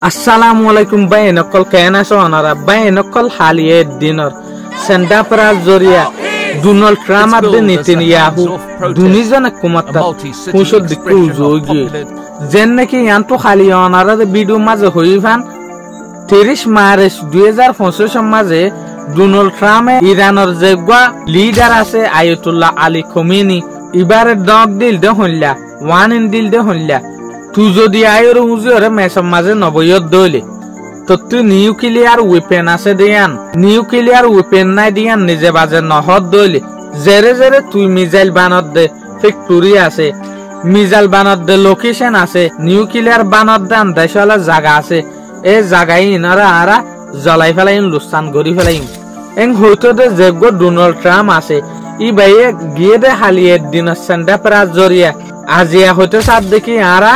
Assalamualaikum bainakol kena sonara bainakol haliye dinor senda pra zoria Donald Trump abde Netanyahu dunizana kumata pushod dikku zogi jenne ki yanto khali onara de video maze hoifan 30 March 2025 মাঝে Donald Trump ইরানের জেগা leader আছে Ayatollah Ali Khamenei ইবারে ডগ দিল দে হল্লা ওয়ান ইন দিল দে হল্লা তু যদি আয়র উজরে মেসম মাঝে নবয়ত দইলে তো তুই নিউক্লিয়ার ওয়েপেন আছে দিয়ান নিউক্লিয়ার ওয়েপেন নাই দিয়ান নিজে বাজে নহদ দইলে জেরে জেরে তুই মিসাইল বানত দে ফ্যাক্টরি আছে মিসাইল বানত দে লোকেশন আছে নিউক্লিয়ার বানত দে আন্দাইশালা জায়গা আছে এ জায়গায় ইনারা আরা জ্বলাই ফেলাইন লুস্তান গড়ি ফেলাইন এং হইতো দে যেগো ডোনাল্ড ট্রাম্প আছে ই বাইয়ে গিয়ে দে হালিয়ে দিন সেন্ডা প্রাজ জরিয়া আজিয়া হইতো সাত দেখি আরা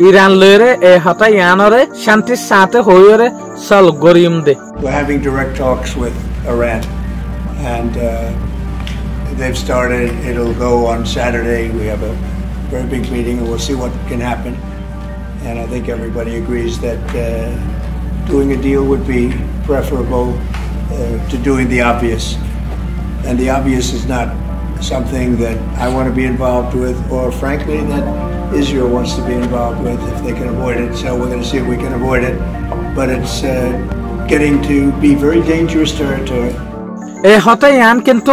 ইরান লয়রে এ হতা ইয়ানরে শান্তির সাথে হইরে সল গরিম দে We're having direct talks with Iran and they've started. It'll go on Saturday. We have a very big meeting and we'll see what can happen. And I think everybody agrees that doing a deal would be preferable to doing the obvious. And the obvious is not something that I want to be involved with, or frankly, that Israel wants to be involved with if they can avoid it. So we're going to see if we can avoid it. But it's getting to be very dangerous territory. হতায়ান কিন্তু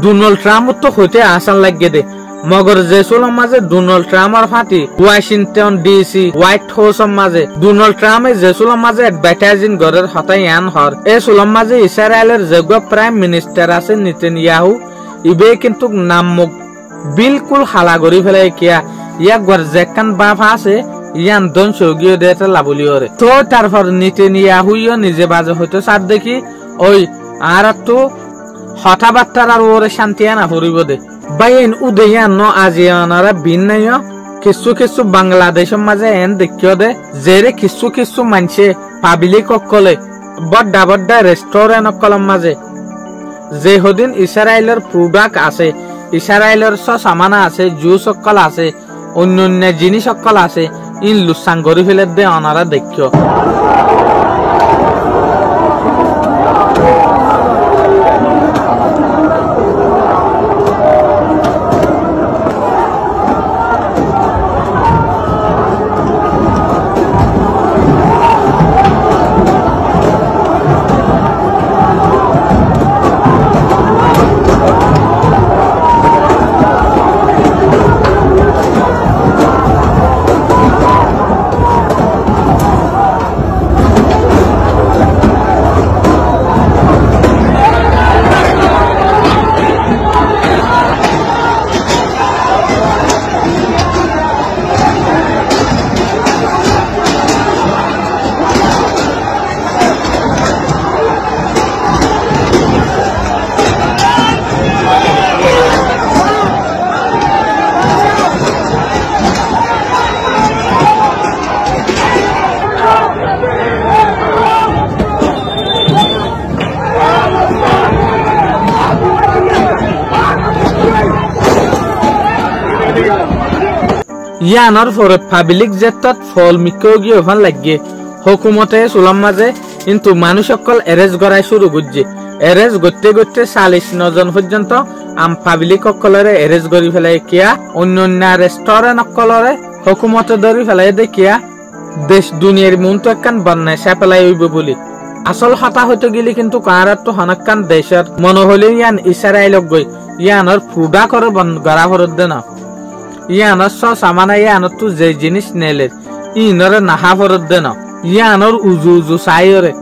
Donald Trump তো হইতে আসান লাগে দে মগর জেসুলম মাঝে Donald ট্রাম্পর ফাটি Washington DC white হাউসর মাঝে Donald ট্রাম্পে জেসুলম মাঝে advertising গরের হতায়ান হর এ সুলম মাঝে ইসরায়েলের যেগো প্রাইম মিনিস্টার আছে নেতানিয়াহু ইবে কিন্তু নামমুক বিলকুল হালা গরি ফেলে কিয়া ইয়া গর জেকান বাপ আছে ইয়ান দন সগিও দেতে লাবলিওরে তো তারপর নেতানিয়াহু ইও নিজে বাজে হইতো সাত দেখি ওই আর তো হঠাবার্তার আর ওরে শান্তি আনা ফুরিব দে বাইন উদয়ান ন আজিয়ানারা ভিন্নয় কিছু কিছু বাংলাদেশের মাঝে এন দেখিও দে জেরে কিছু কিছু মানছে পাবলিক অকলে বড্ডা বড্ডা রেস্টুরেন্ট অকলের মাঝে যে হদিন ইসরায়েলের প্রোডাক্ট আছে ইসরায়েলের সামানা আছে জুস অকল আছে অন্যান্য জিনিস অকল আছে ইন লুসাং গরি ফেলে দে অনারা দেখিও ইয়ানর পরে পাবলিক জেটত ফল মিকগি ওখান লাগে হুকুমতে সুলম মাঝে কিন্তু মানুষ সকল এরেজ করাই শুরু করছে এরেজ করতে করতে 40 জন পর্যন্ত আম পাবলিক সকলরে এরেজ করি ফেলে কিয়া অন্যান্য রেস্টুরেন্ট সকলরে হুকুমতে ধরি ফেলে দেখিয়া দেশ দুনিয়ার মন তো একখান বন্যায় সাপেলাই হইব বলি আসল হতা হইতে গেলে কিন্তু কারাত তো হনকান দেশের মনে হলে ইয়ান ইসরায়েলক গই ইয়ানর প্রোডাক্টর বন গড়া ফরত দে না ইয়ানর সামানা ইয়ানর তো যে জিনিস নেলে ইনরে নাহা ফরত দে না ইয়ানর উজু উজু সাইরে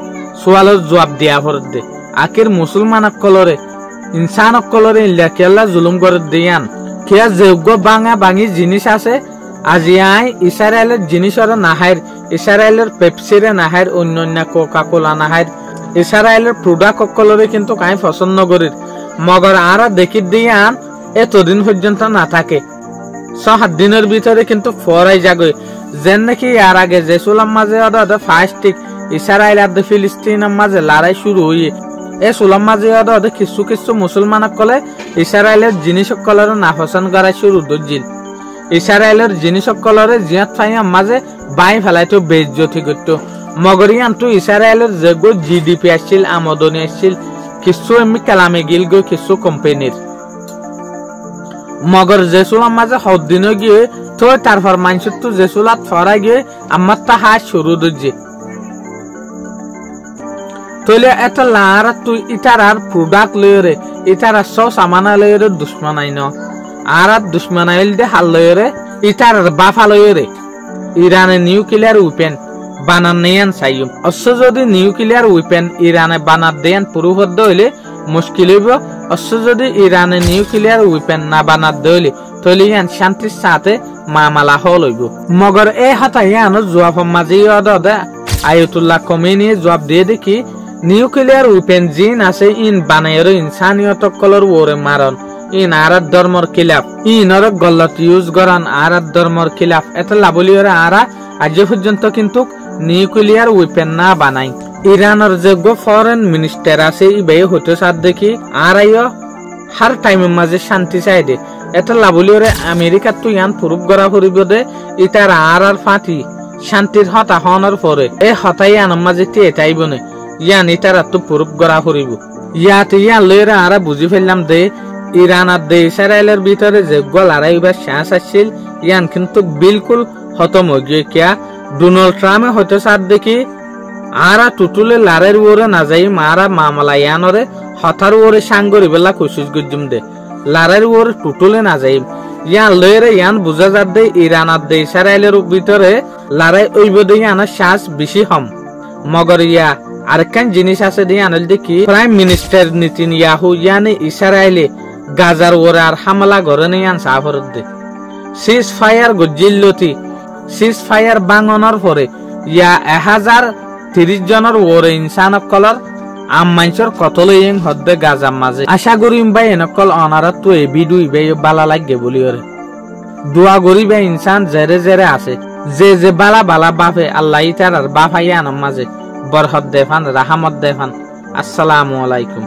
সোয়ালর জবাব দিয়া ফরত দে আখির মুসলমান কলরে ইনসান কলরে ইল্লাকেল্লা জুলুম করে দিয়ান কিয়া যোগ্য বাঙা বাঙি জিনিস আছে আজি আই ইসরায়েলের জিনিসর নাহাইর ইসরায়েলের পেপসিরে নাহাইর অন্যান্য কোকা কোলা নাহাইর ইসরায়েলের প্রোডাক্ট কলরে কিন্তু কাই পছন্দ করির মগর আরা দেখি দিয়ান এতদিন পর্যন্ত না থাকে 7 দিনের ভিতরে কিন্তু ফরাই যাগই যেন নাকি আর আগে জেসুলাম মাঝে অদা ফাস্টিক ইসরায়েল আর ফিলিস্তিনের মাঝে লড়াই শুরু হই এ সুলাম মাঝে অদা কিছু কিছু মুসলমান কলে ইসরায়েলের জিনিস কলর নাফসান করা শুরু দজিল ইসরায়েলের জিনিসকলরে জিয়াত ফাইয়া মাঝে বাই ফেলাইতো বেইজ্জতি করত মগরিয়ানটো ইসরায়েলের যে গো জিডিপি আসছিল আমদানি আসছিল কিছু এমনি কালামে গিল গো কিছু কোম্পানির মগর জেসুলার মাঝে হদ্দিন গিয়ে তো তারপর মানুষের তো জেসুলাত ফরা গিয়ে আমার তা হাত শুরু দিচ্ছে তলে এটা লার তুই ইতারার প্রোডাক্ট লয়রে ইতারা সব সামানা লয়রে দুশ্মনাই ন আর দুশ্মনাইল দে হাল লয়রে ইতারার বাফা লয়রে ইরানে নিউক্লিয়ার উইপেন বানান নেয়ান চাইম অশ্ব যদি নিউক্লিয়ার উইপেন ইরানে বানাত দেয়ান পুরুবদ্ধ হইলে মুশকিল হইব অশ্ব যদি ইরানে নিউক্লিয়ার উইপেন না বানাত দইলে তলে ইয়ান শান্তির সাথে মামলা হল হইব মগর এ হাতা ইয়ানো জবাব মাঝে দে আয়াতুল্লাহ খমেনি জবাব দিয়ে দেখি নিউক্লিয়ার উইপেন জিন আছে ইন বানায়ের ইনসানিয়ত কলর ওরে মারন ইন আরাত ধর্মর খিলাফ ইনর গলত ইউজ করান আরাত ধর্মর খিলাফ এটা লাবলিয়রে আরা আজ পর্যন্ত কিন্তু নিউক্লিয়ার উইপেন না বানাই ইরানের যে ফরেন মিনিস্টার আছে ইবে হতে সাথ দেখি আর আইও হার টাইমের মাঝে শান্তি চাই দে এটা লাবলিয়রে আমেরিকা তো ইয়ান প্রুফ করা ফুরিব দে ইতার আর ফাটি শান্তির হতা হনের পরে এ হতাই আনার মাঝে এটাইব না ইয়ান ইতারা তো প্রুফ করা ফুরিব ইয়াতে ইয়ান লইরা আরা বুঝি ফেললাম দে ইরান আর দে ইসরায়েলের ভিতরে যে লড়াইবার শেষ আসছিল ইয়ান কিন্তু বিলকুল খতম হয়ে গিয়ে কিয়া ডোনাল্ড ট্রাম্পে হয়তো সাথ দেখি আরা টুটুলে লারের ওরে না যাই মারা মামলা ইয়ানরে হতার ওরে সাঙ্গরি বেলা কোশিশ গুজুম দে লারের ওরে টুটুলে না যাই ইয়ান লইরে ইয়ান বুঝা যাত দে ইরান আর দে ইসরায়েলের ভিতরে লড়াই ওইব দে ইয়ানের শ্বাস বেশি হম মগর ইয়া আরেকখান জিনিস আছে দিয়ে আনল দেখি প্রাইম মিনিস্টার নেতানিয়াহু ইয়ানে ইসরায়েলে গাজার ওরে আর হামলা করে নেই আন সাফরত দে সিজ ফায়ার গজিল্লতি সিজ ফায়ার বাঙনের পরে ইয়া 1030 জনের ওরে ইনসান কলর আম মানুষের কতল ইং হদ্দে গাজার মাঝে আশা করিম ভাই এনেকল অনারত তো এ ভিডিও ইবে বালা লাগে বলি ওরে দোয়া করিবে ইনসান জেরে জেরে আছে যে বালা বালা বাপে আল্লাহ তার বাফাইয়া আনার মাঝে বরহত দেফান রাহমত দেফান আসসালামু আলাইকুম।